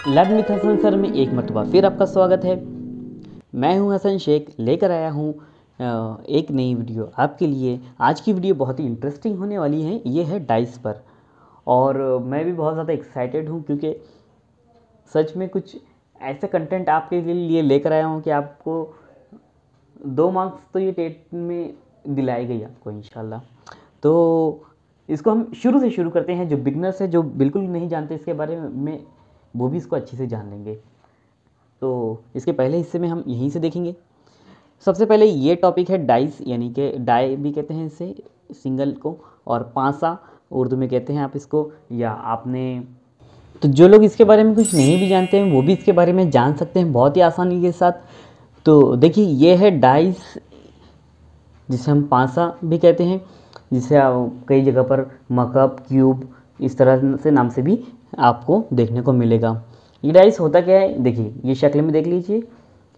Learn with Hasan sir में एक मरतबा फिर आपका स्वागत है। मैं हूं हसन शेख, लेकर आया हूं एक नई वीडियो आपके लिए। आज की वीडियो बहुत ही इंटरेस्टिंग होने वाली है। ये है डाइस पर, और मैं भी बहुत ज़्यादा एक्साइटेड हूं क्योंकि सच में कुछ ऐसे कंटेंट आपके लिए लेकर आया हूं कि आपको 2 मार्क्स तो ये टेट में दिलाए गई आपको इंशाल्लाह। तो इसको हम शुरू से शुरू करते हैं। जो बिगनर्स है, जो बिल्कुल नहीं जानते इसके बारे में, वो भी इसको अच्छे से जान लेंगे। तो इसके पहले हिस्से में हम यहीं से देखेंगे। सबसे पहले ये टॉपिक है डाइस, यानी कि डाई भी कहते हैं इसे सिंगल को, और पासा उर्दू में कहते हैं आप इसको, या आपने। तो जो लोग इसके बारे में कुछ नहीं भी जानते हैं वो भी इसके बारे में जान सकते हैं बहुत ही आसानी के साथ। तो देखिए, ये है डाइस, जिसे हम पासा भी कहते हैं, जिसे कई जगह पर मकअप, क्यूब, इस तरह से नाम से भी आपको देखने को मिलेगा। ये डाइस होता क्या है, देखिए ये शक्ल में देख लीजिए।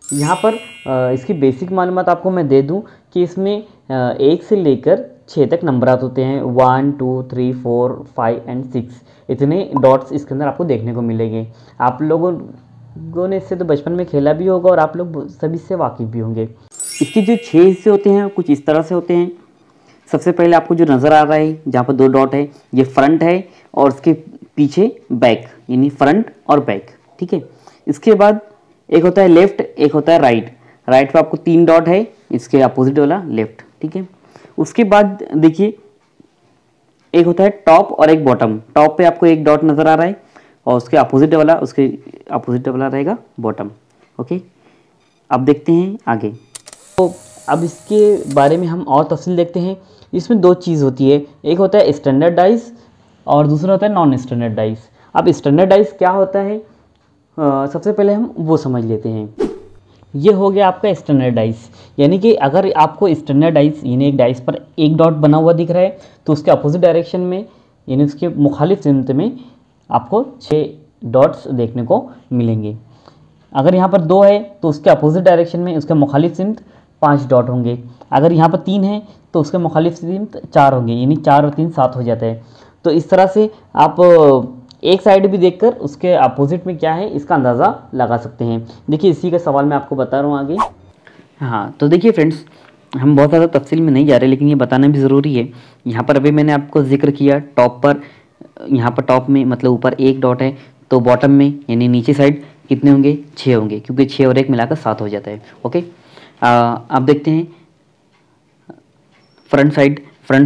यहाँ पर इसकी बेसिक मालूमात आपको मैं दे दूँ कि इसमें 1 से लेकर 6 तक नंबरात होते हैं। 1 2 3 4 5 एंड 6 इतने डॉट्स इसके अंदर आपको देखने को मिलेंगे। आप लोगों ने इससे तो बचपन में खेला भी होगा और आप लोग सभी से वाकिफ़ भी होंगे। इसके जो 6 हिस्से होते हैं कुछ इस तरह से होते हैं। सबसे पहले आपको जो नज़र आ रहा है जहाँ पर 2 डॉट है, ये फ्रंट है, और उसके पीछे बैक, यानी फ्रंट और बैक। ठीक है। इसके बाद एक होता है लेफ़्ट, एक होता है राइट। राइट पे आपको 3 डॉट है, इसके अपोजिट वाला लेफ़्ट। ठीक है। उसके बाद देखिए एक होता है टॉप और एक बॉटम। टॉप पे आपको 1 डॉट नज़र आ रहा है, और उसके अपोजिट वाला रहेगा बॉटम। ओके, अब देखते हैं आगे। तो अब इसके बारे में हम और तफसील देखते हैं। इसमें 2 चीज़ होती है, एक होता है स्टैंडर्ड डाइस और दूसरा होता है नॉन स्टैंडर्ड डाइस। अब स्टैंडर्ड डाइस क्या होता है, सबसे पहले हम वो समझ लेते हैं। ये हो गया आपका स्टैंडर्ड डाइस, यानी कि अगर आपको स्टैंडर्ड डाइस यानी एक डाइस पर 1 डॉट बना हुआ दिख रहा है तो उसके अपोजिट डायरेक्शन में, यानी उसके मुखालिफ सिमत में आपको 6 डॉट्स देखने को मिलेंगे। अगर यहाँ पर 2 है तो उसके अपोजिट डायरेक्शन में उसके मुखालिफ सिमत 5 डॉट होंगे। अगर यहाँ पर 3 है तो उसके मुखालिफ सिमत 4 होंगे, यानी 4 और 3 7 हो जाता है। तो इस तरह से आप एक साइड भी देखकर उसके अपोजिट में क्या है इसका अंदाज़ा लगा सकते हैं। देखिए इसी का सवाल मैं आपको बता रहा हूँ आगे। हाँ, तो देखिए फ्रेंड्स, हम बहुत ज़्यादा तफसील में नहीं जा रहे, लेकिन ये बताना भी ज़रूरी है। यहाँ पर अभी मैंने आपको जिक्र किया टॉप पर, यहाँ पर टॉप में मतलब ऊपर 1 डॉट है, तो बॉटम में यानी नीचे साइड कितने होंगे, 6 होंगे, क्योंकि 6 और 1 मिलाकर 7 हो जाता है। ओके, अब देखते हैं फ्रंट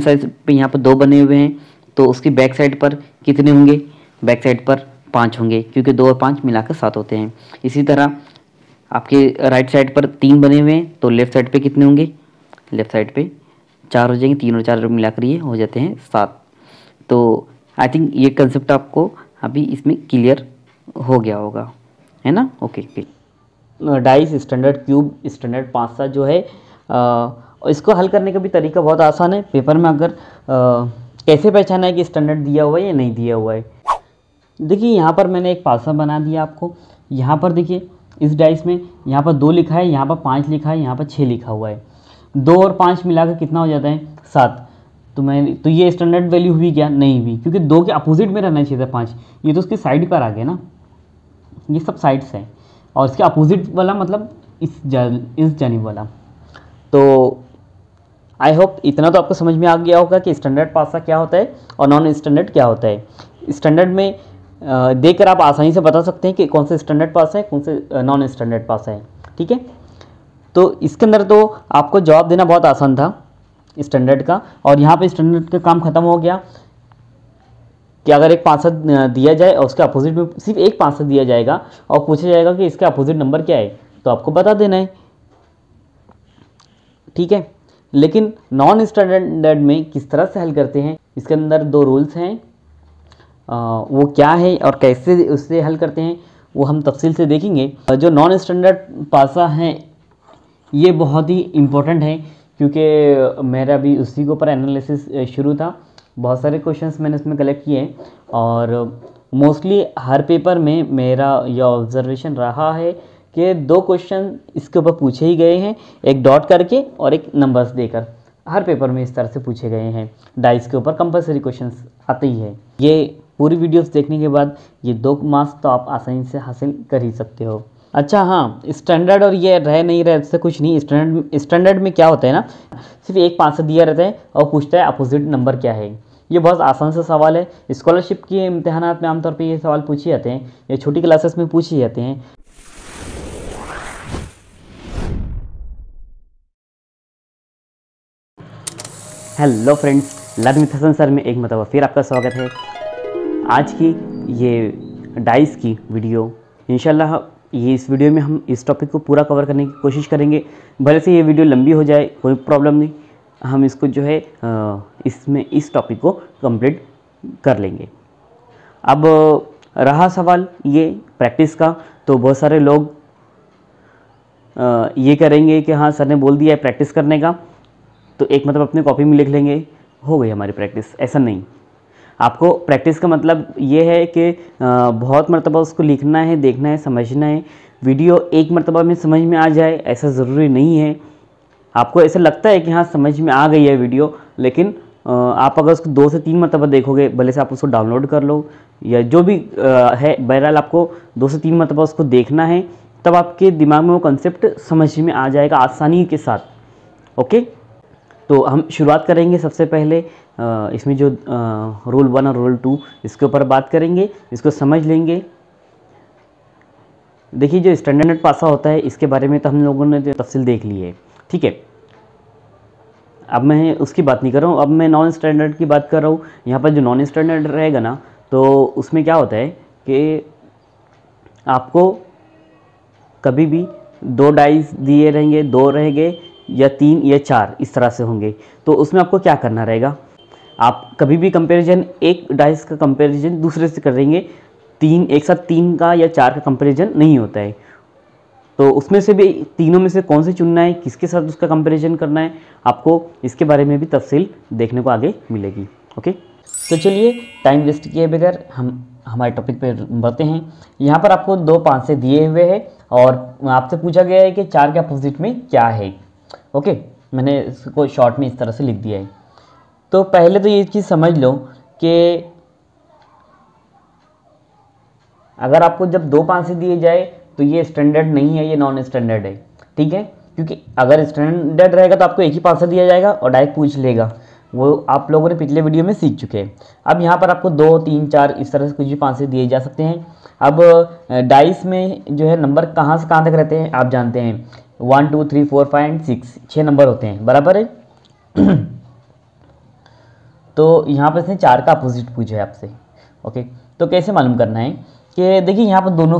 साइड पे यहाँ पर 2 बने हुए हैं, तो उसकी बैक साइड पर कितने होंगे, बैक साइड पर 5 होंगे, क्योंकि 2 और 5 मिलाकर 7 होते हैं। इसी तरह आपके राइट साइड पर 3 बने हुए हैं, तो लेफ़्ट साइड पे कितने होंगे, लेफ़्ट साइड पे 4 हो जाएंगे, 3 और 4 मिलाकर ये हो जाते हैं 7। तो आई थिंक ये कंसेप्ट आपको अभी इसमें क्लियर हो गया होगा, है ना। Okay, dice, standard cube, standard पासा जो है, इसको हल करने का भी तरीका बहुत आसान है। पेपर में अगर कैसे पहचाना है कि स्टैंडर्ड दिया हुआ है या नहीं दिया हुआ है, देखिए यहाँ पर मैंने एक पासा बना दिया आपको। यहाँ पर देखिए इस डाइस में यहाँ पर 2 लिखा है, यहाँ पर 5 लिखा है, यहाँ पर 6 लिखा हुआ है। 2 और 5 मिलाकर कितना हो जाता है, 7। तो ये स्टैंडर्ड वैल्यू हुई क्या, नहीं हुई, क्योंकि 2 के अपोजिट में रहना चाहिए था 5। ये तो उसके साइड पर आ गया ना, ये सब साइड्स हैं, और इसके अपोजिट वाला मतलब इस जानिब वाला। तो आई होप इतना तो आपको समझ में आ गया होगा कि स्टैंडर्ड पासा क्या होता है और नॉन स्टैंडर्ड क्या होता है। स्टैंडर्ड में देखकर आप आसानी से बता सकते हैं कि कौन से स्टैंडर्ड पासा है, कौन से नॉन स्टैंडर्ड पासा है। ठीक है, तो इसके अंदर तो आपको जवाब देना बहुत आसान था स्टैंडर्ड का, और यहाँ पे स्टैंडर्ड का काम ख़त्म हो गया कि अगर एक पासा दिया जाए और उसके अपोजिट में सिर्फ एक पासा दिया जाएगा और पूछा जाएगा कि इसका अपोजिट नंबर क्या है, तो आपको बता देना है। ठीक है, लेकिन नॉन स्टैंडर्ड में किस तरह से हल करते हैं, इसके अंदर 2 रूल्स हैं। वो क्या है और कैसे उससे हल करते हैं वो हम तफसील से देखेंगे। जो नॉन स्टैंडर्ड पासा है ये बहुत ही इम्पोर्टेंट है, क्योंकि मेरा भी उसी के ऊपर एनालिसिस शुरू था। बहुत सारे क्वेश्चंस मैंने इसमें कलेक्ट किए हैं, और मोस्टली हर पेपर में मेरा यह ऑब्जर्वेशन रहा है कि 2 क्वेश्चन इसके ऊपर पूछे ही गए हैं, एक डॉट करके और एक नंबर्स देकर। हर पेपर में इस तरह से पूछे गए हैं। डाइस के ऊपर कंपलसरी क्वेश्चंस आते ही है। ये पूरी वीडियोस देखने के बाद ये 2 मार्क्स तो आप आसानी से हासिल कर ही सकते हो। अच्छा हाँ, स्टैंडर्ड और ये रह नहीं रहे इससे कुछ नहीं। स्टैंडर्ड में क्या होता है ना, सिर्फ एक 5 से दिया रहता है और पूछता है अपोजिट नंबर क्या है। ये बहुत आसान सा सवाल है। स्कॉलरशिप के इम्तिहानात में आमतौर पे ये सवाल पूछे जाते हैं, ये छोटी क्लासेस में पूछे जाते हैं। Hello friends, learn with Hasan sir में एक मरतबा फिर आपका स्वागत है। आज की ये डाइस की वीडियो इंशाल्लाह, ये इस वीडियो में हम इस टॉपिक को पूरा कवर करने की कोशिश करेंगे। भले से ये वीडियो लंबी हो जाए, कोई प्रॉब्लम नहीं, हम इसको जो है इसमें इस टॉपिक को कंप्लीट कर लेंगे। अब रहा सवाल ये प्रैक्टिस का, तो बहुत सारे लोग ये करेंगे कि हाँ सर ने बोल दिया है प्रैक्टिस करने का, तो एक मतलब अपने कॉपी में लिख लेंगे, हो गई हमारी प्रैक्टिस। ऐसा नहीं, आपको प्रैक्टिस का मतलब ये है कि बहुत मरतबा उसको लिखना है, देखना है, समझना है। वीडियो एक मरतबा में समझ में आ जाए ऐसा ज़रूरी नहीं है। आपको ऐसा लगता है कि हाँ समझ में आ गई है वीडियो, लेकिन आप अगर उसको 2 से 3 मरतबा देखोगे, भले से आप उसको डाउनलोड कर लो या जो भी है, बहरहाल आपको 2 से 3 मरतबा उसको देखना है, तब आपके दिमाग में वो कंसेप्ट समझ में आ जाएगा आसानी के साथ। ओके, तो हम शुरुआत करेंगे। सबसे पहले इसमें जो रूल 1 और रूल 2 इसके ऊपर बात करेंगे, इसको समझ लेंगे। देखिए, जो स्टैंडर्ड पासा होता है इसके बारे में तो हम लोगों ने तफसील देख ली है, ठीक है। अब मैं उसकी बात नहीं कर रहा हूँ, अब मैं नॉन स्टैंडर्ड की बात कर रहा हूँ। यहाँ पर जो नॉन स्टैंडर्ड रहेगा ना, तो उसमें क्या होता है कि आपको कभी भी 2 डाइस दिए रहेंगे, 2 रहेंगे या 3 या 4 इस तरह से होंगे। तो उसमें आपको क्या करना रहेगा, आप कभी भी कंपैरिजन एक डाइस का कंपैरिजन दूसरे से करेंगे। एक साथ 3 का या 4 का कंपैरिजन नहीं होता है। तो उसमें से भी तीनों में से कौन से चुनना है, किसके साथ उसका कंपैरिजन करना है, आपको इसके बारे में भी तफसील देखने को आगे मिलेगी। ओके, तो चलिए टाइम वेस्ट किए बगैर हम हमारे टॉपिक पे बढ़ते हैं। यहाँ पर आपको 2 5 से दिए हुए हैं और आपसे पूछा गया है कि 4 के अपोजिट में क्या है। ओके, मैंने इसको शॉर्ट में इस तरह से लिख दिया है। तो पहले तो ये चीज़ समझ लो कि अगर आपको जब 2 5 से दिए जाए तो ये स्टैंडर्ड नहीं है, ये नॉन स्टैंडर्ड है, ठीक है। क्योंकि अगर स्टैंडर्ड रहेगा तो आपको एक ही 5 से दिया जाएगा और डायरेक्ट पूछ लेगा, वो आप लोगों ने पिछले वीडियो में सीख चुके हैं। अब यहाँ पर आपको 2 3 4 इस तरह से कुछ भी 5 से दिए जा सकते हैं। अब डाइस में जो है नंबर कहाँ से कहाँ तक रहते हैं आप जानते हैं, 1 2 3 4 5 एंड 6 नंबर होते हैं, बराबर है। तो यहाँ पर से 4 का अपोजिट पूछा है आपसे। ओके, तो कैसे मालूम करना है कि देखिए यहाँ पर दोनों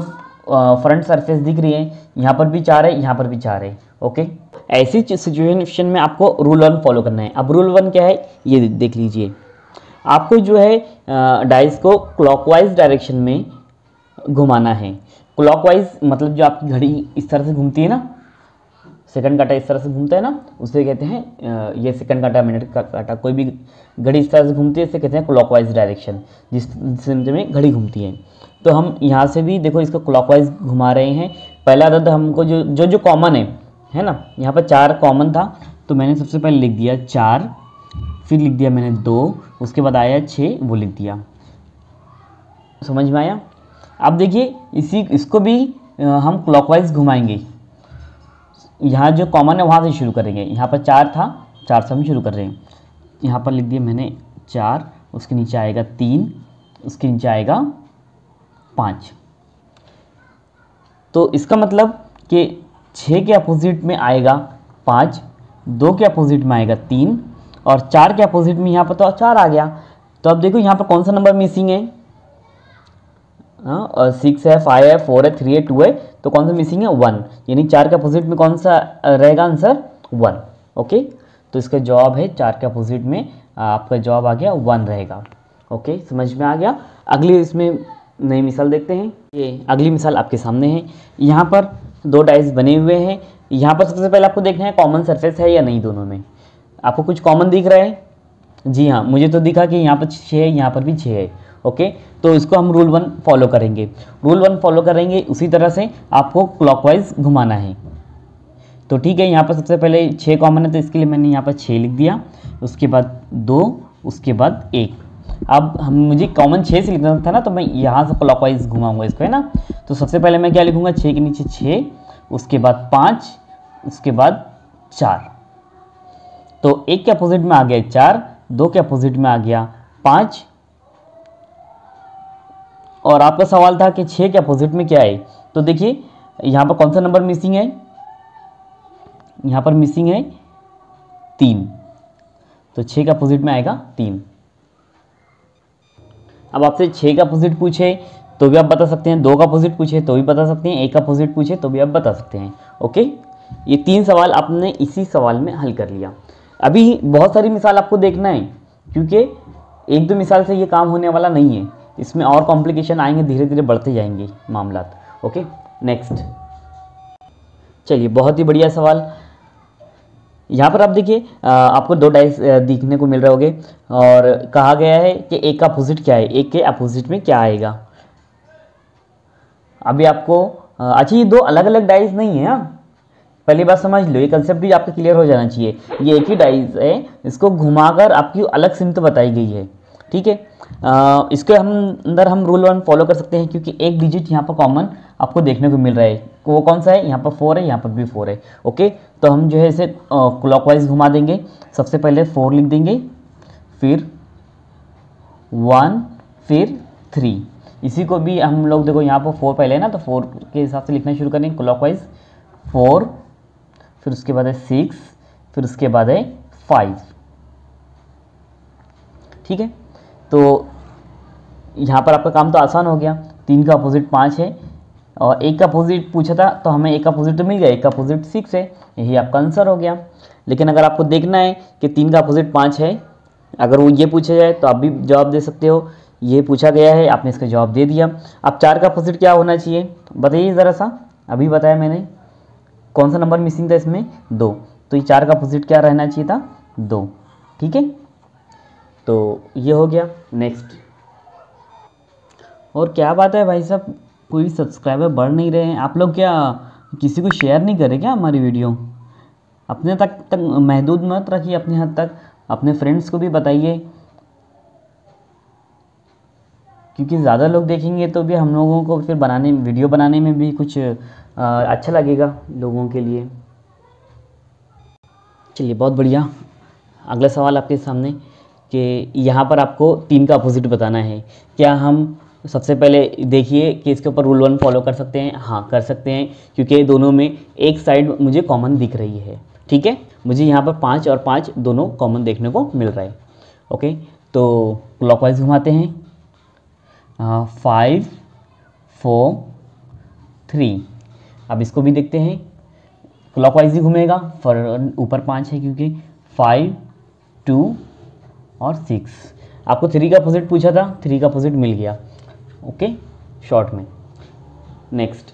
फ्रंट सरफेस दिख रही है, यहाँ पर भी 4 है, यहाँ पर भी 4 है। ओके, ऐसी सिचुएशन में आपको रूल 1 फॉलो करना है। अब रूल 1 क्या है ये देख लीजिए। आपको जो है डाइस को क्लॉकवाइज डायरेक्शन में घुमाना है। क्लॉकवाइज मतलब जो आपकी घड़ी इस तरह से घूमती है ना, सेकंड कांटा इस तरह से घूमता है ना, उसे कहते हैं ये सेकंड कांटा, मिनट का कांटा, कोई भी घड़ी इस तरह से घूमती है, इसे कहते हैं क्लॉकवाइज डायरेक्शन, जिस में घड़ी घूमती है। तो हम यहाँ से भी देखो इसको क्लॉकवाइज घुमा रहे हैं। पहला अदद हमको जो कॉमन है ना, यहाँ पर 4 कॉमन था, तो मैंने सबसे पहले लिख दिया 4, फिर लिख दिया मैंने 2, उसके बाद आया 6, वो लिख दिया। समझ में आया? अब देखिए इसको भी हम क्लॉकवाइज घुमाएंगे। यहाँ जो कॉमन है वहाँ से शुरू करेंगे। यहाँ पर 4 था, 4 से हम शुरू कर रहे हैं। यहाँ पर लिख दिया मैंने 4, उसके नीचे आएगा 3, उसके नीचे आएगा 5। तो इसका मतलब कि 6 के अपोजिट में आएगा 5, 2 के अपोजिट में आएगा 3 और 4 के अपोजिट में यहाँ पर तो 4 आ गया। तो अब देखो यहाँ पर कौन सा नंबर मिसिंग है, 6 है, 5 है, 4 है, 3 है, 2 है, तो कौन सा मिसिंग है, 1। यानी 4 के अपोजिट में कौन सा रहेगा आंसर, 1। ओके, तो इसका जवाब है 4 के अपोजिट में आपका जवाब आ गया 1 रहेगा। ओके, समझ में आ गया। अगली इसमें नई मिसाल देखते हैं। ये अगली मिसाल आपके सामने है। यहाँ पर 2 डाइस बने हुए हैं। यहाँ पर सबसे पहले आपको देखना है कॉमन सरफेस है या नहीं। दोनों में आपको कुछ कॉमन दिख रहा है? जी हाँ, मुझे तो दिखा कि यहाँ पर 6 है, यहाँ पर भी 6 है। ओके, तो इसको हम रूल 1 फॉलो करेंगे। रूल 1 फॉलो करेंगे, उसी तरह से आपको क्लॉकवाइज घुमाना है। तो ठीक है, यहाँ पर सबसे पहले 6 कॉमन है, तो इसके लिए मैंने यहाँ पर 6 लिख दिया, उसके बाद 2, उसके बाद 1। अब हम मुझे कॉमन 6 से लिखना था ना, तो मैं यहाँ से क्लॉकवाइज घुमाऊंगा इसको, है ना। तो सबसे पहले मैं क्या लिखूंगा, 6 के नीचे 6, उसके बाद 5, उसके बाद 4। तो 1 के अपोजिट में आ गया 4, 2 के अपोजिट में आ गया 5, और आपका सवाल था कि 6 के अपोजिट में क्या है। तो देखिए यहाँ पर कौन सा नंबर मिसिंग है, यहाँ पर मिसिंग है 3, तो 6 का अपोजिट में आएगा 3। अब आपसे 6 का अपोजिट पूछे तो भी आप बता सकते हैं, 2 का अपोजिट पूछे तो भी बता सकते हैं, 1 का अपोजिट पूछे तो भी आप बता सकते हैं। ओके, ये 3 सवाल आपने इसी सवाल में हल कर लिया। अभी बहुत सारी मिसाल आपको देखना है, क्योंकि 1-2 मिसाल से ये काम होने वाला नहीं है, इसमें और कॉम्प्लिकेशन आएंगे, धीरे धीरे बढ़ते जाएंगे मामलात। Okay, next. चलिए, बहुत ही बढ़िया सवाल। यहाँ पर आप देखिए, आपको 2 डाइस दिखने को मिल रहे होंगे, और कहा गया है कि 1 का अपोजिट क्या है, 1 के अपोजिट में क्या आएगा। अभी आपको अच्छा, ये 2 अलग अलग डाइस नहीं है, पहली बात समझ लो, ये कंसेप्ट भी आपको क्लियर हो जाना चाहिए। ये एक ही डाइस है, इसको घुमाकर आपकी अलग सिमत बताई गई है, ठीक है। इसके अंदर हम रूल 1 फॉलो कर सकते हैं, क्योंकि एक डिजिट यहाँ पर कॉमन आपको देखने को मिल रहा है। वो कौन सा है, यहाँ पर 4 है, यहाँ पर भी 4 है। ओके, तो हम जो है इसे क्लॉकवाइज घुमा देंगे। सबसे पहले 4 लिख देंगे, फिर 1, फिर 3। इसी को भी हम लोग देखो, यहाँ पर 4 पहले है ना, तो 4 के हिसाब से लिखना शुरू करेंगे क्लॉकवाइज। 4, फिर उसके बाद है 6, फिर उसके बाद है 5, ठीक है। तो यहाँ पर आपका काम तो आसान हो गया। 3 का अपोजिट 5 है, और 1 का अपोजिट पूछा था, तो हमें 1 का अपोजिट तो मिल गया, 1 का अपोजिट 6 है, यही आपका आंसर हो गया। लेकिन अगर आपको देखना है कि 3 का अपोजिट 5 है, अगर वो ये पूछा जाए तो आप भी जवाब दे सकते हो। ये पूछा गया है, आपने इसका जवाब दे दिया। अब 4 का अपोजिट क्या होना चाहिए, बताइए ज़रा सा। अभी बताया मैंने, कौन सा नंबर मिसिंग था इसमें, 2, तो ये 4 का अपोजिट क्या रहना चाहिए था, 2, ठीक है। तो ये हो गया। नेक्स्ट। और क्या बात है भाई साहब, कोई सब्सक्राइबर बढ़ नहीं रहे हैं आप लोग, क्या किसी को शेयर नहीं करें क्या हमारी वीडियो? अपने तक महदूद मत रखिए, अपने हद तक अपने फ्रेंड्स को भी बताइए, क्योंकि ज़्यादा लोग देखेंगे तो भी हम लोगों को फिर वीडियो बनाने में भी कुछ अच्छा लगेगा लोगों के लिए। चलिए, बहुत बढ़िया। अगला सवाल आपके सामने कि यहाँ पर आपको 3 का अपोजिट बताना है। क्या हम सबसे पहले देखिए कि इसके ऊपर रूल 1 फॉलो कर सकते हैं? हाँ, कर सकते हैं, क्योंकि दोनों में एक साइड मुझे कॉमन दिख रही है, ठीक है। मुझे यहाँ पर 5 और 5 दोनों कॉमन देखने को मिल रहा है। ओके, तो क्लॉकवाइज घुमाते हैं। 5, 4, 3। अब इसको भी देखते हैं, क्लॉकवाइज ही घूमेगा, पर ऊपर 5 है, क्योंकि 5, 2 और 6। आपको 3 का अपोजिट पूछा था, 3 का अपोजिट मिल गया। ओके, शॉर्ट में। नेक्स्ट।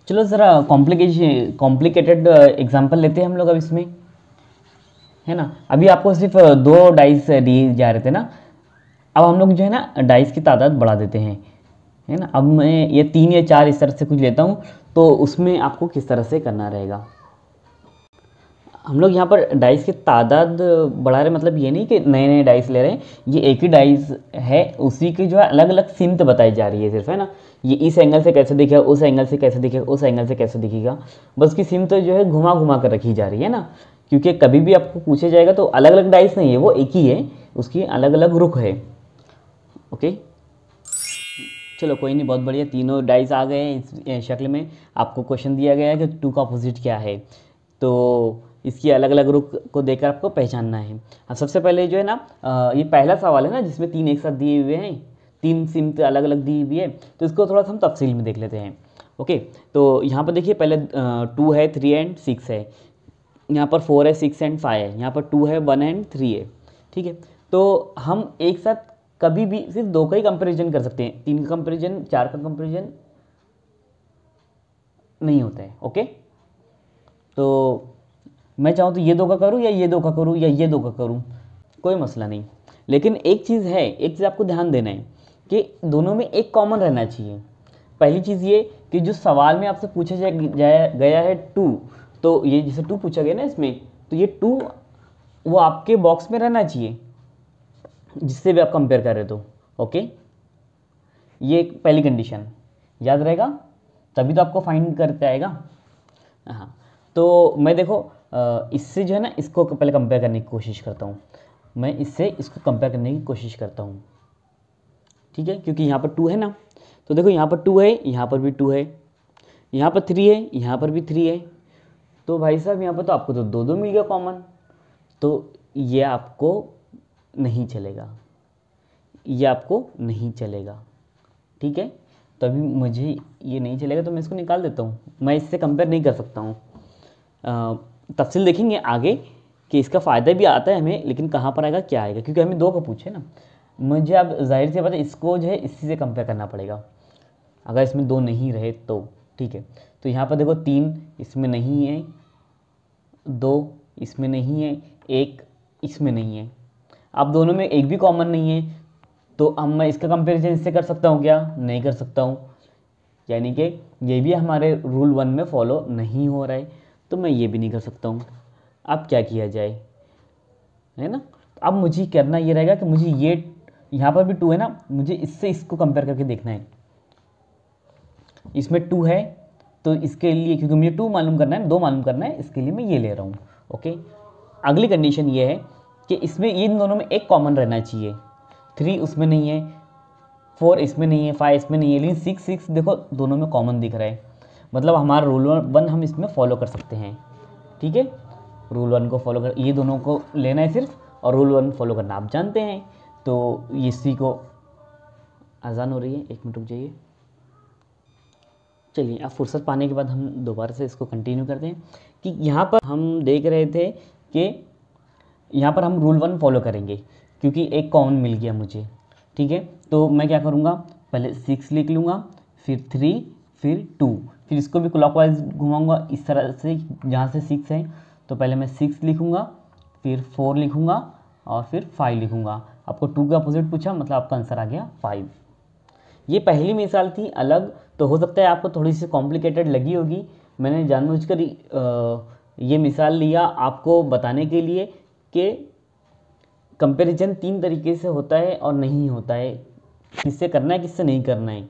चलो ज़रा कॉम्प्लिकेटेड एग्जांपल लेते हैं हम लोग अब इसमें, है ना। अभी आपको सिर्फ 2 डाइस दिए जा रहे थे ना, अब हम लोग जो है ना डाइस की तादाद बढ़ा देते हैं, है ना। अब मैं ये 3 या 4 इस तरह से कुछ लेता हूँ, तो उसमें आपको किस तरह से करना रहेगा। हम लोग यहाँ पर डाइस की तादाद बढ़ा रहे, मतलब ये नहीं कि नए नए डाइस ले रहे हैं, ये एक ही डाइस है, उसी की जो है अलग अलग सिमत बताई जा रही है सिर्फ, है ना। ये इस एंगल से कैसे दिखेगा, उस एंगल से कैसे दिखेगा, उस एंगल से कैसे दिखेगा, बस उसकी सिमत जो है घुमा घुमा कर रखी जा रही है ना। क्योंकि कभी भी आपको पूछे जाएगा तो अलग अलग डाइस नहीं है, वो एक ही है, उसकी अलग अलग रुख है। ओके, चलो कोई नहीं, बहुत बढ़िया। तीनों डाइस आ गए हैं इस शक्ल में। आपको क्वेश्चन दिया गया है कि 2 का अपोजिट क्या है, तो इसकी अलग अलग रुख को देखकर आपको पहचानना है। अब सबसे पहले जो है ना, ये पहला सवाल है ना जिसमें 3 एक साथ दिए हुए हैं, 3 सिमत अलग अलग दी हुई है, तो इसको थोड़ा सा हम तफसील में देख लेते हैं। ओके, तो यहाँ पर देखिए, पहले 2 है, 3 एंड 6 है, यहाँ पर 4 है, 6 एंड 5 है, यहाँ पर 2 है, 1 एंड 3 है, ठीक है। तो हम एक साथ कभी भी सिर्फ 2 का ही कंपेरिजन कर सकते हैं, 3 का कंपेरिजन, 4 का कंपेरिजन नहीं होता है। ओके, तो मैं चाहूँ तो ये 2 का करूँ, या ये 2 का करूँ, या ये 2 का करूँ, कोई मसला नहीं। लेकिन एक चीज़ है, एक चीज़ आपको ध्यान देना है कि दोनों में एक कॉमन रहना चाहिए। पहली चीज़ ये कि जो सवाल में आपसे पूछा गया है 2, तो ये जैसे 2 पूछा गया ना इसमें, तो ये 2 वो आपके बॉक्स में रहना चाहिए, जिससे भी आप कंपेयर कर रहे हो। ओके, ये एक पहली कंडीशन याद रहेगा, तभी तो आपको फाइंड करते आएगा। हाँ, तो मैं देखो इससे जो है ना, इसको पहले कंपेयर करने की कोशिश करता हूँ। मैं इससे इसको कंपेयर करने की कोशिश करता हूँ, ठीक है, क्योंकि यहाँ पर 2 है ना। तो देखो यहाँ पर 2 है, यहाँ पर भी 2 है, यहाँ पर 3 है, यहाँ पर भी 3 है। तो भाई साहब यहाँ पर तो आपको तो 2 मिल गया कॉमन। तो ये आपको नहीं चलेगा, ये आपको नहीं चलेगा, ठीक है। तो अभी मुझे ये नहीं चलेगा, तो मैं इसको निकाल देता हूँ। मैं इससे कंपेयर नहीं कर सकता हूँ। तफसील देखेंगे आगे कि इसका फ़ायदा भी आता है हमें, लेकिन कहाँ पर आएगा, क्या आएगा, क्योंकि हमें 2 का पूछे ना। मुझे अब जाहिर सी बात है इसको जो है इसी से कंपेयर करना पड़ेगा। अगर इसमें 2 नहीं रहे तो ठीक है। तो यहाँ पर देखो 3 इसमें नहीं है, 2 इसमें नहीं है, 1 इसमें नहीं है। अब दोनों में एक भी कॉमन नहीं है, तो अब मैं इसका कंपैरिजन इससे कर सकता हूँ क्या? नहीं कर सकता हूँ। यानी कि ये भी हमारे रूल 1 में फॉलो नहीं हो रहा है, तो मैं ये भी नहीं कर सकता हूँ। अब क्या किया जाए, है ना। अब मुझे करना ये रहेगा कि मुझे ये यहाँ पर भी 2 है ना, मुझे इससे इसको कंपेयर करके देखना है। इसमें 2 है तो इसके लिए, क्योंकि मुझे 2 मालूम करना है, 2 मालूम करना है, इसके लिए मैं ये ले रहा हूँ। ओके, अगली कंडीशन ये है कि इसमें इन दोनों में एक कॉमन रहना चाहिए। 3 उसमें नहीं है, 4 इसमें नहीं है, 5 इसमें नहीं है, लेकिन 6 देखो दोनों में कॉमन दिख रहा है। मतलब हमारा रूल 1 हम इसमें फॉलो कर सकते हैं, ठीक है। रूल 1 को फॉलो कर, ये दोनों को लेना है सिर्फ, और रूल 1 फॉलो करना आप जानते हैं। तो इसी को, अजान हो रही है, 1 मिनट रुक जाइए। चलिए, अब फुर्सत पाने के बाद हम दोबारा से इसको कंटिन्यू करते हैं कि यहाँ पर हम देख रहे थे कि यहाँ पर हम रूल 1 फॉलो करेंगे, क्योंकि एक कॉमन मिल गया मुझे, ठीक है। तो मैं क्या करूँगा, पहले 6 लिख लूँगा, फिर 3, फिर 2, फिर इसको भी क्लॉकवाइज घुमाऊँगा इस तरह से, जहाँ से 6 है। तो पहले मैं 6 लिखूँगा, फिर 4 लिखूँगा, और फिर 5 लिखूँगा। आपको 2 का अपोजिट पूछा, मतलब आपका आंसर आ गया 5। ये पहली मिसाल थी अलग, तो हो सकता है आपको थोड़ी सी कॉम्प्लिकेटेड लगी होगी। मैंने जानबूझकर ये मिसाल लिया आपको बताने के लिए कि कंपैरिजन 3 तरीके से होता है और नहीं होता है, किससे करना है किससे नहीं करना है।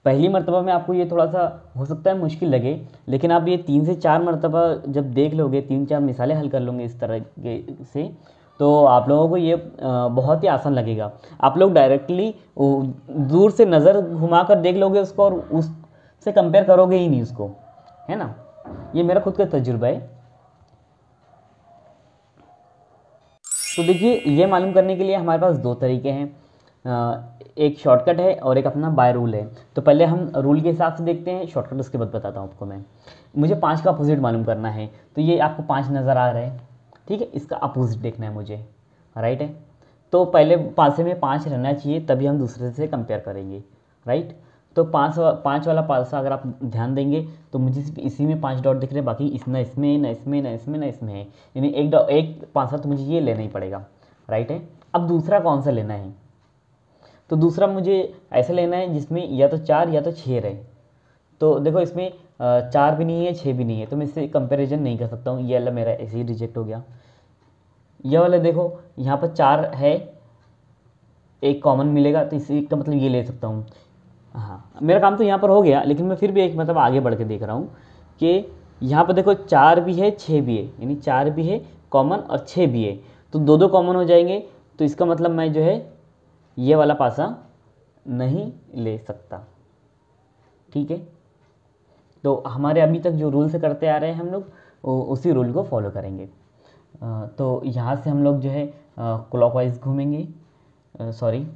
पहली मर्तबा में आपको ये थोड़ा सा हो सकता है मुश्किल लगे, लेकिन आप ये 3 से 4 मर्तबा जब देख लोगे, 3-4 मिसालें हल कर लोगे इस तरह के से, तो आप लोगों को ये बहुत ही आसान लगेगा। आप लोग डायरेक्टली दूर से नज़र घुमा कर देख लोगे उसको, और उससे कंपेयर करोगे ही नहीं उसको, है ना। ये मेरा खुद का तजुर्बा है। तो देखिए, ये मालूम करने के लिए हमारे पास 2 तरीके हैं, एक शॉर्टकट है और एक अपना बाय रूल है। तो पहले हम रूल के हिसाब से देखते हैं, शॉर्टकट उसके बाद बताता हूँ आपको मैं। मुझे 5 का अपोजिट मालूम करना है, तो ये आपको 5 नज़र आ रहा है, ठीक है। इसका अपोजिट देखना है मुझे, राइट है। तो पहले पासे में 5 रहना चाहिए, तभी हम दूसरे से कंपेयर करेंगे, राइट। तो 5 वाला पासा अगर आप ध्यान देंगे तो मुझे सिर्फ इसी में 5 डॉट दिख रहे हैं, बाकी ना इसमें ना इसमें ना इसमें ना इसमें है, यानी एक पासा तो मुझे ये लेना ही पड़ेगा, राइट है। अब दूसरा कौन सा लेना है, तो दूसरा मुझे ऐसा लेना है जिसमें या तो 4 या तो 6 रहे। तो देखो इसमें 4 भी नहीं है, 6 भी नहीं है, तो मैं इससे कंपैरिजन नहीं कर सकता हूँ। ये वाला मेरा ऐसे ही रिजेक्ट हो गया। ये वाला देखो यहाँ पर 4 है, एक कॉमन मिलेगा, तो इसी का मतलब ये ले सकता हूँ। हाँ, मेरा काम तो यहाँ पर हो गया, लेकिन मैं फिर भी एक मतलब आगे बढ़ के देख रहा हूँ कि यहाँ पर देखो 4 भी है, 6 भी है, यानी 4 भी है कॉमन और 6 भी है, तो 2-2 कॉमन हो जाएंगे। तो इसका मतलब मैं जो है ये वाला पासा नहीं ले सकता, ठीक है। तो हमारे अभी तक जो रूल से करते आ रहे हैं हम लोग, उसी रूल को फॉलो करेंगे। तो यहाँ से हम लोग जो है क्लॉकवाइज घूमेंगे, सॉरी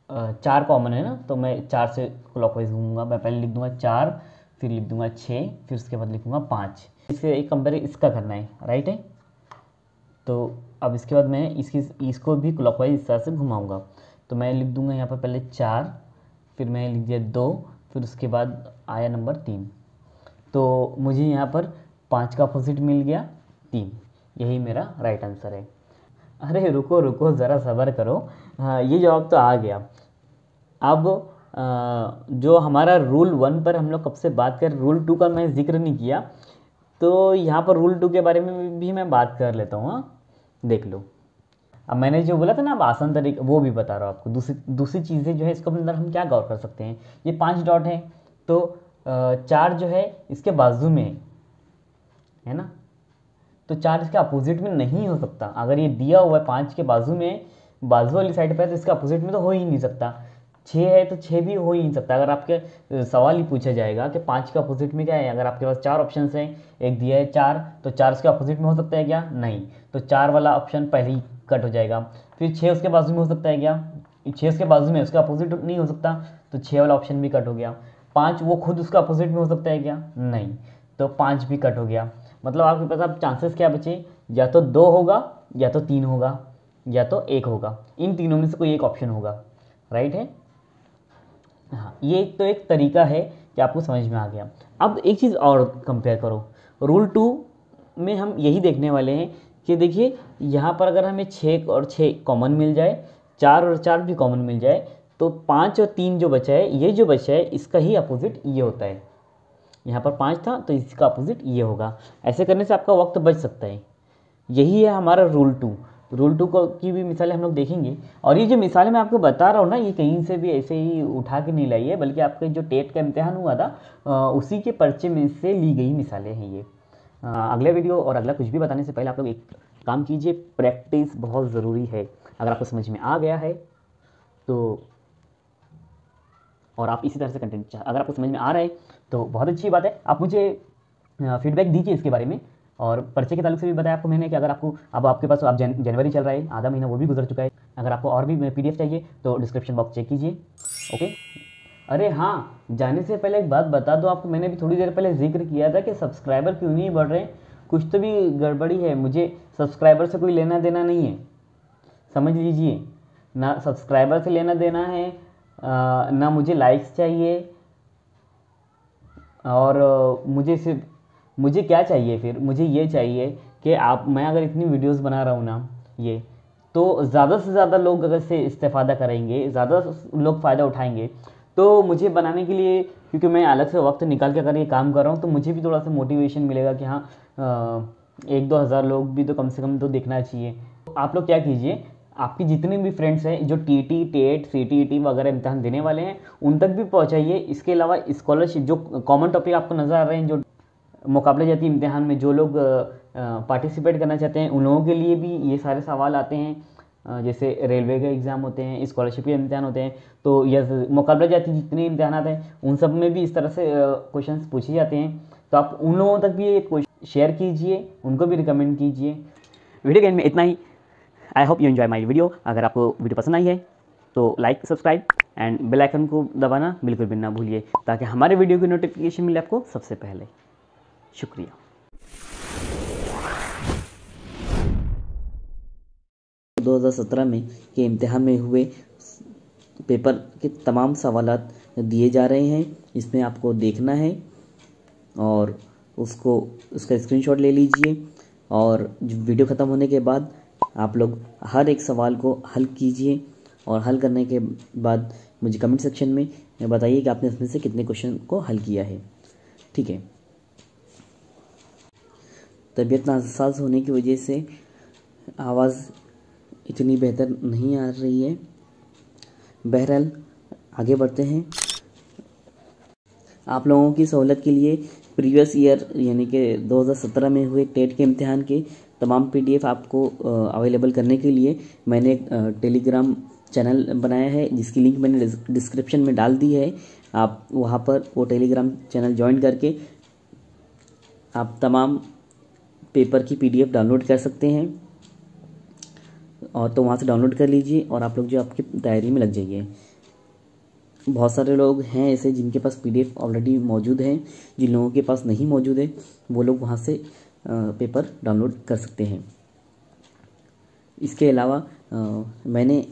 4 कॉमन है ना, तो मैं 4 से क्लॉकवाइज घूमूंगा। मैं पहले लिख दूंगा 4, फिर लिख दूंगा 6, फिर उसके बाद लिखूंगा 5। इससे एक कंपेयर इसका करना है, राइट है। तो अब इसके बाद मैं इसको भी क्लॉकवाइज इस तरह से घुमाऊँगा। तो मैं लिख दूंगा यहाँ पर पहले 4, फिर मैं लिख दिया 2, फिर उसके बाद आया नंबर 3। तो मुझे यहाँ पर 5 का अपोजिट मिल गया 3, यही मेरा राइट आंसर है। अरे रुको रुको, ज़रा सब्र करो। हाँ, ये जवाब तो आ गया। अब जो हमारा रूल 1 पर हम लोग कब से बात कर, रूल 2 का मैं जिक्र नहीं किया, तो यहाँ पर रूल 2 के बारे में भी मैं बात कर लेता हूँ। हाँ, देख लो। अब मैंने जो बोला था ना, अब आसान तरीका वो भी बता रहा हूँ आपको। दूसरी चीज़ें जो है इसके अंदर हम क्या गौर कर सकते हैं, ये 5 डॉट है तो 4 जो है इसके बाजू में है ना, तो 4 इसके अपोजिट में नहीं हो सकता। अगर ये दिया हुआ है 5 के बाजू में, बाजू वाली साइड पर, तो इसके अपोजिट में तो हो ही नहीं सकता। 6 है तो 6 भी हो ही नहीं सकता। अगर आपके सवाल ही पूछा जाएगा कि 5 के अपोजिट में क्या है, अगर आपके पास 4 ऑप्शन हैं, एक दिया है 4, तो 4 उसके अपोजिट में हो सकता है क्या, नहीं, तो 4 वाला ऑप्शन पहले ही कट हो जाएगा। फिर 6 उसके बाजू में हो सकता है क्या, 6 उसके बाजू में, उसका अपोजिट नहीं हो सकता, तो 6 वाला ऑप्शन भी कट हो गया। 5 वो खुद उसका अपोजिट में हो सकता है क्या, नहीं, तो 5 भी कट हो गया। मतलब आपके पास अब चांसेस क्या बचे, या तो 2 होगा, या तो 3 होगा, या तो 1 होगा। इन तीनों में से कोई एक ऑप्शन होगा, राइट है। हाँ, ये तो एक तरीका है कि आपको समझ में आ गया। अब एक चीज़ और कंपेयर करो, रूल 2 में हम यही देखने वाले हैं कि देखिए यहाँ पर अगर हमें 6 और 6 कॉमन मिल जाए, 4 और 4 भी कॉमन मिल जाए, तो 5 और 3 जो बचा है, ये जो बचा है इसका ही अपोजिट ये होता है। यहाँ पर 5 था तो इसका अपोजिट ये होगा। ऐसे करने से आपका वक्त बच सकता है। यही है हमारा रूल 2। रूल 2 को की भी मिसालें हम लोग देखेंगे। और ये जो मिसालें मैं आपको बता रहा हूँ ना, ये कहीं से भी ऐसे ही उठा के नहीं लाई है, बल्कि आपका जो टेट का इम्तिहान हुआ था उसी के पर्चे में से ली गई मिसालें हैं ये। अगले वीडियो और अगला कुछ भी बताने से पहले आप लोग एक काम कीजिए, प्रैक्टिस बहुत ज़रूरी है। अगर आपको समझ में आ गया है तो, और आप इसी तरह से कंटेंट अगर आपको समझ में आ रहा है तो बहुत अच्छी बात है। आप मुझे फीडबैक दीजिए इसके बारे में। और पर्चे के ताल्लुक से भी बताया आपको मैंने कि अगर आपको अब आपके पास अब जनवरी चल रहा है, आधा महीना वो भी गुजर चुका है। अगर आपको और भी PDF चाहिए तो डिस्क्रिप्शन बॉक्स चेक कीजिए। ओके। अरे हाँ, जाने से पहले एक बात बता दो आपको, मैंने भी थोड़ी देर पहले जिक्र किया था कि सब्सक्राइबर क्यों नहीं बढ़ रहे, कुछ तो भी गड़बड़ी है। मुझे सब्सक्राइबर से कोई लेना देना नहीं है, समझ लीजिए। ना सब्सक्राइबर से लेना देना है, ना मुझे लाइक्स चाहिए, और मुझे क्या चाहिए फिर, मुझे ये चाहिए कि मैं अगर इतनी वीडियोस बना रहा हूँ ना, ये तो ज़्यादा से ज़्यादा लोग अगर से इस्तेफ़ादा करेंगे, ज़्यादा लोग फ़ायदा उठाएंगे, तो मुझे बनाने के लिए, क्योंकि मैं अलग से वक्त निकाल के अगर ये काम कर रहा हूँ, तो मुझे भी थोड़ा सा मोटिवेशन मिलेगा कि हाँ 1-2 हज़ार लोग भी तो कम से कम तो देखना चाहिए। आप लोग क्या कीजिए, आपके जितने भी फ्रेंड्स हैं जो TT, टेट, CTET वगैरह इम्तहान देने वाले हैं, उन तक भी पहुँचाइए। इसके अलावा स्कॉलरशिप, जो कॉमन टॉपिक आपको नज़र आ रहे हैं, जो मुकाबले जाती इम्तिहान में जो लोग पार्टिसिपेट करना चाहते हैं, उन लोगों के लिए भी ये सारे सवाल आते हैं। जैसे रेलवे के एग्ज़ाम होते हैं, स्कॉलरशिप के इम्तिहान होते हैं, तो यह मुकाबला जाती जितने इम्तिहान हैं उन सब में भी इस तरह से क्वेश्चंस पूछे जाते हैं। तो आप उन लोगों तक भी ये शेयर कीजिए, उनको भी रिकमेंड कीजिए। वीडियो के एंड में इतना ही। I hope you enjoy my video. अगर आपको वीडियो पसंद आई है तो like, subscribe and bell icon को दबाना बिल्कुल भी ना भूलिए, ताकि हमारे वीडियो की नोटिफिकेशन मिले आपको सबसे पहले। शुक्रिया। 2017 में के इम्तिहान में हुए पेपर के तमाम सवालात दिए जा रहे हैं, इसमें आपको देखना है और उसका स्क्रीनशॉट ले लीजिए। और वीडियो ख़त्म होने के बाद आप लोग हर एक सवाल को हल कीजिए, और हल करने के बाद मुझे कमेंट सेक्शन में बताइए कि आपने इसमें से कितने क्वेश्चन को हल किया है। ठीक है। तबीयत नासाज होने की वजह से आवाज़ इतनी बेहतर नहीं आ रही है। बहरहाल आगे बढ़ते हैं। आप लोगों की सहूलत के लिए प्रीवियस ईयर यानी कि 2017 में हुए टेट के इम्तिहान के तमाम PDF आपको अवेलेबल करने के लिए मैंने एक टेलीग्राम चैनल बनाया है, जिसकी लिंक मैंने डिस्क्रिप्शन में डाल दी है। आप वहाँ पर वो टेलीग्राम चैनल ज्वाइन करके आप तमाम पेपर की PDF डाउनलोड कर सकते हैं, और तो वहाँ से डाउनलोड कर लीजिए और आप लोग जो आपकी तैयारी में लग जाइए। बहुत सारे लोग हैं ऐसे जिनके पास PDF ऑलरेडी मौजूद हैं, जिन लोगों के पास नहीं मौजूद है वो लोग वहाँ से पेपर डाउनलोड कर सकते हैं। इसके अलावा मैंने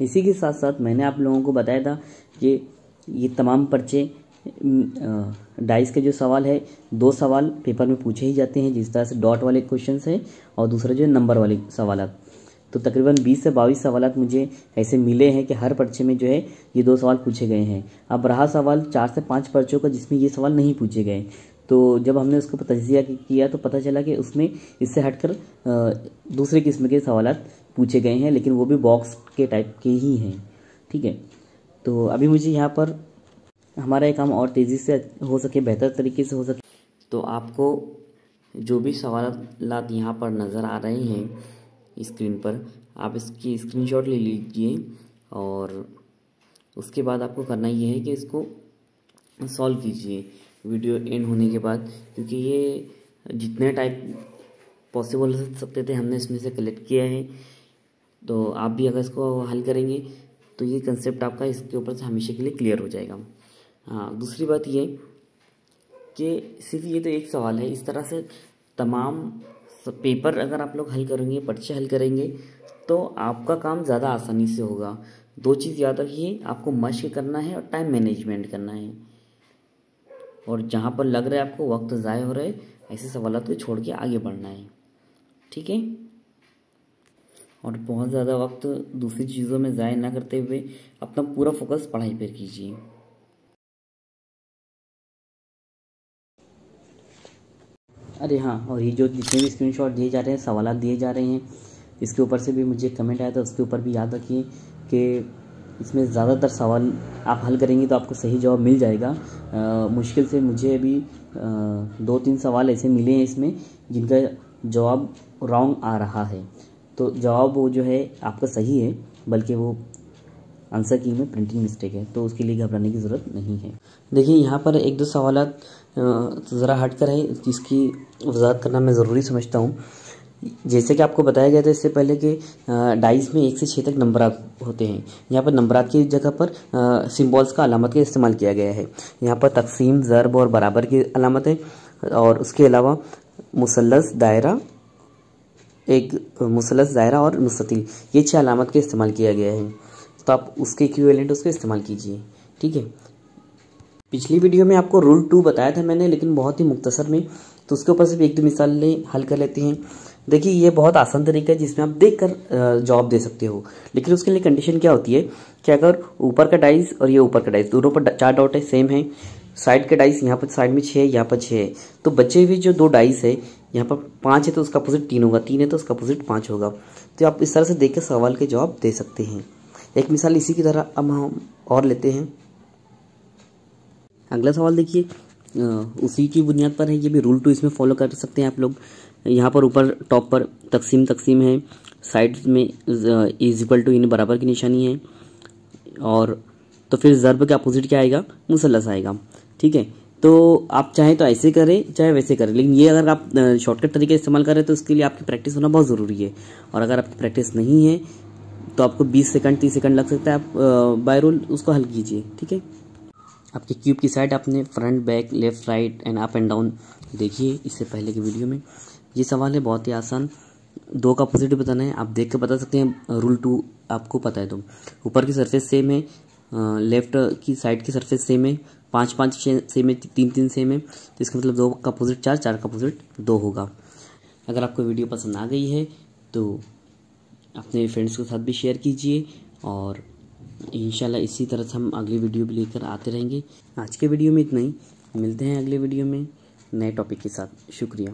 इसी के साथ साथ मैंने आप लोगों को बताया था कि ये तमाम पर्चे डाइस के जो सवाल है, 2 सवाल पेपर में पूछे ही जाते हैं, जिस तरह से डॉट वाले क्वेश्चंस हैं और दूसरा जो नंबर वाले सवाल। तो तकरीबन 20 से 22 सवाल मुझे ऐसे मिले हैं कि हर पर्चे में जो है ये 2 सवाल पूछे गए हैं। अब रहा सवाल 4 से 5 पर्चों का जिसमें ये सवाल नहीं पूछे गए, तो जब हमने उसको तजिया किया तो पता चला कि उसमें इससे हटकर दूसरे किस्म के सवालात पूछे गए हैं, लेकिन वो भी बॉक्स के टाइप के ही हैं। ठीक है, तो अभी मुझे यहाँ पर हमारा ये काम और तेज़ी से हो सके, बेहतर तरीके से हो सके, तो आपको जो भी सवालात यहाँ पर नज़र आ रहे हैं स्क्रीन पर, आप इसकी स्क्रीनशॉट ले लीजिए और उसके बाद आपको करना ये है कि इसको सॉल्व कीजिए वीडियो एंड होने के बाद, क्योंकि ये जितने टाइप पॉसिबल हो सकते थे हमने इसमें से कलेक्ट किया है। तो आप भी अगर इसको हल करेंगे तो ये कंसेप्ट आपका इसके ऊपर से हमेशा के लिए क्लियर हो जाएगा। हाँ, दूसरी बात ये कि सिर्फ ये तो एक सवाल है, इस तरह से तमाम पेपर अगर आप लोग हल करेंगे, पर्चे हल करेंगे, तो आपका काम ज़्यादा आसानी से होगा। दो चीज़ याद रखिए, आपको मशक करना है और टाइम मैनेजमेंट करना है, और जहाँ पर लग रहा है आपको वक्त ज़ाय हो रहा है, ऐसे सवालों को छोड़ के आगे बढ़ना है। ठीक है, और बहुत ज़्यादा वक्त दूसरी चीज़ों में ज़ाय ना करते हुए अपना पूरा फोकस पढ़ाई पर कीजिए। अरे हाँ, और ये जो जितने भी स्क्रीनशॉट दिए जा रहे हैं, सवालात दिए जा रहे हैं, इसके ऊपर से भी मुझे कमेंट आया था, उसके ऊपर भी याद रखिए कि इसमें ज़्यादातर सवाल आप हल करेंगे तो आपको सही जवाब मिल जाएगा। मुश्किल से मुझे अभी 2-3 सवाल ऐसे मिले हैं इसमें जिनका जवाब रॉन्ग आ रहा है, तो जवाब वो जो है आपका सही है, बल्कि वो आंसर की में प्रिंटिंग मिस्टेक है, तो उसके लिए घबराने की ज़रूरत नहीं है। देखिए यहाँ पर 1-2 सवालात ज़रा हट कर है, जिसकी वजाहत करना मैं ज़रूरी समझता हूँ। जैसे कि आपको बताया गया था इससे पहले कि डाइस में 1 से 6 तक नंबरात होते हैं। यहाँ पर नंबरात की जगह पर सिम्बॉल्स का अलामत का इस्तेमाल किया गया है। यहाँ पर तकसीम, ज़रब और बराबर की अलामत है, और उसके अलावा मुसल्लस, दायरा, एक मुसल्लस, दायरा और मुस्ततिल, ये 6 अलामत का इस्तेमाल किया गया है। तो आप उसके इक्विवेलेंट उसका इस्तेमाल कीजिए। ठीक है, पिछली वीडियो में आपको रूल 2 बताया था मैंने, लेकिन बहुत ही मुख्तसर में, तो उसके ऊपर से भी 1-2 मिसालें हल कर लेते हैं। देखिए ये बहुत आसान तरीका है जिसमें आप देखकर जवाब दे सकते हो, लेकिन उसके लिए कंडीशन क्या होती है कि अगर ऊपर का डाइस और ये ऊपर का डाइस दोनों पर 4 डॉट है, सेम है, साइड के डाइस यहाँ पर साइड में 6 है, यहाँ पर 6 है, तो बचे हुए जो 2 डाइस है, यहाँ पर 5 है तो उसका अपोजिट 3 होगा, 3 है तो उसका अपोजिट 5 होगा। तो आप इस तरह से देख कर सवाल के जवाब दे सकते हैं। एक मिसाल इसी की तरह अब हम और लेते हैं। अगला सवाल देखिए, उसी की बुनियाद पर है, ये भी रूल 2 इसमें फॉलो कर सकते हैं आप लोग। यहाँ पर ऊपर टॉप पर तकसीम है, साइड में इज इक्वल टू यानी बराबर की निशानी है, और तो फिर ज़रब के अपोजिट क्या आएगा, मुसल्लस आएगा। ठीक है, तो आप चाहे तो ऐसे करें चाहे वैसे करें, लेकिन ये अगर आप शॉर्टकट तरीके इस्तेमाल करें तो उसके लिए आपकी प्रैक्टिस होना बहुत ज़रूरी है, और अगर आपकी प्रैक्टिस नहीं है तो आपको 20 सेकंड 30 सेकंड लग सकता है। आप बाय रोल उसको हल कीजिए। ठीक है, आपके क्यूब की साइड आपने front, back, left, right and up and down देखिए इससे पहले की वीडियो में। ये सवाल है बहुत ही आसान, 2 का अपोजिट बताना है, आप देख कर बता सकते हैं। रूल 2 आपको पता है तो ऊपर की सरफेस सेम है, लेफ्ट की साइड की सरफेस सेम है, 5-5 सेम है, 3-3 सेम है, तो इसका मतलब 2 का अपोजिट 4, 4 का अपोजिट 2 होगा। अगर आपको वीडियो पसंद आ गई है तो अपने फ्रेंड्स के साथ भी शेयर कीजिए, और इंशाल्लाह इसी तरह से हम अगली वीडियो भी लेकर आते रहेंगे। आज के वीडियो में इतना ही, मिलते हैं अगले वीडियो में नए टॉपिक के साथ। शुक्रिया।